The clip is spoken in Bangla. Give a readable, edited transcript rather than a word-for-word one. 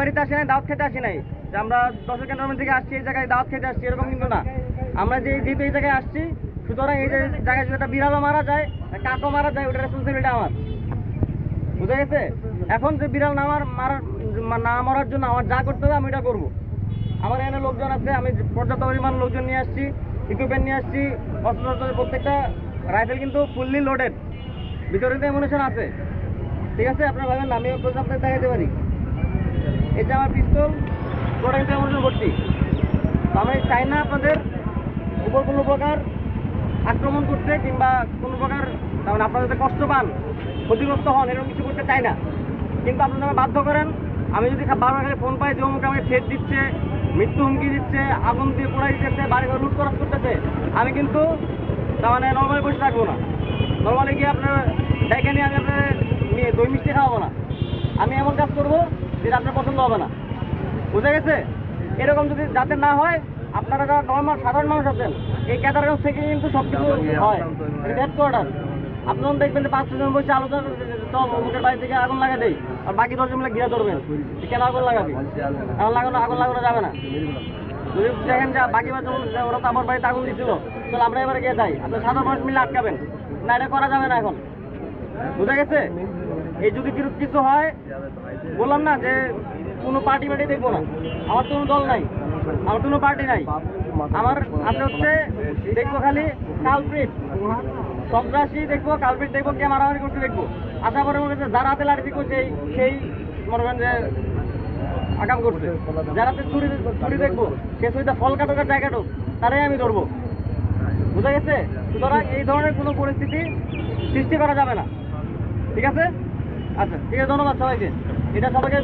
বাড়িতে আসি নাই, দাওয়াত খেতে আসি নাই যে আমরা দর্শক ক্যান্টনমেন্ট থেকে আসছি এই জায়গায় দাওয়াত খেতে আসছি, এরকম কিন্তু না। আমরা যেহেতু এই জায়গায় আসছি, সুতরাং এই জায়গায় যদি একটা বিড়ালও মারা যায়, কাকও মারা যায়, ওটা রেসপন্সিবিলিটি আমার। বুঝা গেছে? এখন যে বিড়াল না মরার জন্য আমার যা করতে হবে আমি এটা করবো। আমার এখানে লোকজন আছে, আমি পর্যাপ্ত পরিমাণ লোকজন নিয়ে আসছি, ইকুইপমেন্ট নিয়ে আসছি, অস্ত্র প্রত্যেকটা রাইফেল কিন্তু ফুললি লোডেড, ভিতরে অ্যামুনিশন আছে। ঠিক আছে, আপনারা ভাবেন না আমি আপনাদের দেখাতে পারি। এটা আমার পিস্তল, পুরোটা কিন্তু অ্যামুনিশন ভর্তি। তো আমি চাই না আপনাদের উপর কোনো প্রকার আক্রমণ করতে কিংবা কোনো প্রকার মানে আপনারা যাতে কষ্ট পান, ক্ষতিগ্রস্ত হন, এরকম কিছু করতে চাই না। কিন্তু আপনারা বাধ্য করেন, আমি যদি বারবার খালি ফোন পাই যে অমুক আমাকে ঠেট দিচ্ছে, মৃত্যু হুমকি দিচ্ছে, আগুন দিয়ে পোড়াই দিতেছে, বাড়িঘর লুট করা করতেছে, আমি কিন্তু তার মানে নর্মালি বসে থাকবো না। নর্মালি গিয়ে আপনার ডেকে নিয়ে আমি আপনার নিয়ে দই মিষ্টি খাওয়াবো না। আমি এমন কাজ করবো যেটা আপনার পছন্দ হবে না। বুঝে গেছে? এরকম যদি যাতে না হয়, আপনারা যারা নর্মাল সাধারণ মানুষ আছেন, এই কেদারগঞ্জ থেকে কিন্তু সব কিছু হয়, হেডকোয়ার্টার। আপনারা দেখবেন যে 5-6 জন বসে আলোচনা করছে, চল অমুকের বাড়ি থেকে আগুন লাগা দেয়, আর বাকি 10 জন মিলে ঘিরে ধরবেন। কেন আগুন লাগাবি? আগুন লাগানো যাবে না। যদি দেখেন যে বাকি ওরা তো আমার বাড়িতে আগুন দিচ্ছিল, তাহলে আমরা এবারে গিয়ে যাই, আপনার সাধারণ মানুষ মিলে আটকাবেন না, এটা করা যাবে না এখন। বুঝা গেছে? এই যদি কিছু হয়, বললাম না যে কোনো পার্টি দেখবো না, আমার তো কোনো দল নাই, আমার কোনো পার্টি নাই, আমার আপনি হচ্ছে দেখবো খালি কালপ্রিট, সন্ত্রাসী দেখবো, কালপ্রিট দেখবো, কে মারামারি করতে দেখবো। আশা করে মনে হচ্ছে যারা হাতে লাঠি দিবো সেই মনে করেন যে আকাম করছে, যারা চুরি দেখবো, সে সুবিধা ফল কাটুকার জায়গাটুক, তারাই আমি ধরবো। বুঝা গেছে? সুতরাং এই ধরনের কোনো পরিস্থিতি সৃষ্টি করা যাবে না। ঠিক আছে? আচ্ছা, ঠিক আছে, ধন্যবাদ সবাইকে। এটা সবাইকে